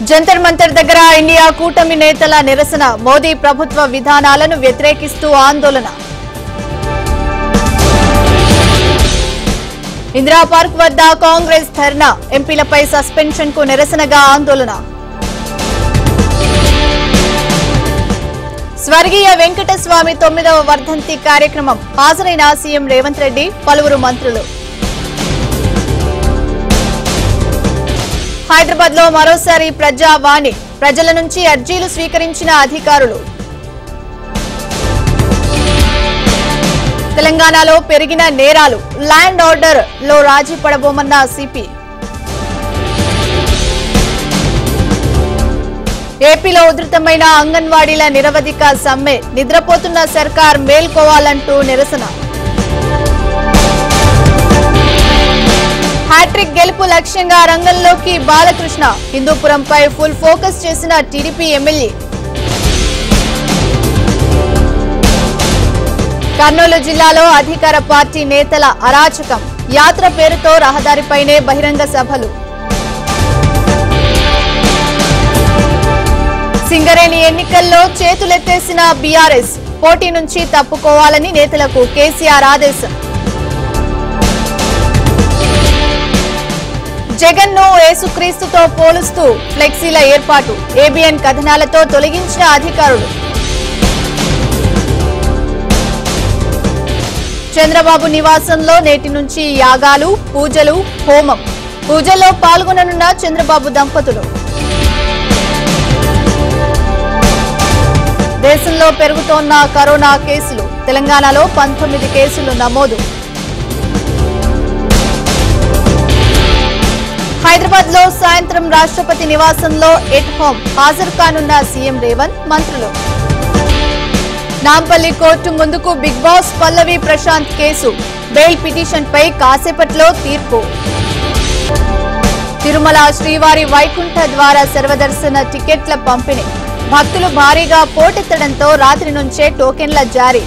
జంతర్ మంతర్ దగ్గర ఇండియా కూటమి నేతల నిరసన, మోదీ ప్రభుత్వ విధానాలను వ్యతిరేకిస్తూ ఆందోళన. ఇందిరా పార్క్ వద్ద కాంగ్రెస్ ధర్నా, ఎంపీలపై సస్పెన్షన్ కు నిరసనగా ఆందోళన. స్వర్గీయ వెంకటస్వామి 9వ వర్ధంతి కార్యక్రమం, హాజరైన సీఎం రేవంత్ రెడ్డి, పలువురు మంత్రులు. హైదరాబాద్ లో మరోసారి ప్రజావాణి, ప్రజల నుంచి అర్జీలు స్వీకరించిన అధికారులు. తెలంగాణలో పెరిగిన నేరాలు, ల్యాండ్ ఆర్డర్ లో రాజీ పడబోమన్న సిపి. ఏపీలో ఉధృతమైన అంగన్వాడీల నిరవధిక సమ్మె, నిద్రపోతున్న సర్కార్ మేల్కోవాలంటూ నిరసన. హ్యాట్రిక్ గెలుపు లక్ష్యంగా రంగంలోకి బాలకృష్ణ, హిందూపురంపై ఫుల్ ఫోకస్ చేసిన టీడీపీ ఎమ్మెల్యే. కర్నూలు జిల్లాలో అధికార పార్టీ నేతల అరాచకం, యాత్ర పేరుతో రహదారిపైనే బహిరంగ సభలు. సింగరేణి ఎన్నికల్లో చేతులెత్తేసిన బీఆర్ఎస్, పోటీ నుంచి తప్పుకోవాలని నేతలకు కేసీఆర్ ఆదేశం. జగన్ ను యేసుక్రీస్తుతో పోలుస్తూ ఫ్లెక్సీల ఏర్పాటు, ఏబిఎన్ కథనాలతో తొలగించిన అధికారులు. చంద్రబాబు నివాసంలో నేటి నుంచి యాగాలు, పూజలు, హోమం. పూజల్లో పాల్గొననున్న చంద్రబాబు దంపతులు. దేశంలో పెరుగుతోన్న కరోనా కేసులు, తెలంగాణలో 19 కేసులు నమోదు. హైదరాబాద్ లో సాయంత్రం రాష్ట్రపతి నివాసంలో ఎట్ హోం హాజరు కానున్న సీఎం రేవంత్, మంత్రులు. నాంపల్లి కోర్టు ముందుకు బిగ్ బాస్ పల్లవి ప్రశాంత్ కేసు, బెయిల్ పిటిషన్ పై కాసేపట్లో తీర్పు. తిరుమల శ్రీవారి వైకుంఠ ద్వార సర్వదర్శన టికెట్ల పంపిణీ, భక్తులు భారీగా పోటెత్తడంతో రాత్రి నుంచే టోకెన్ల జారీ.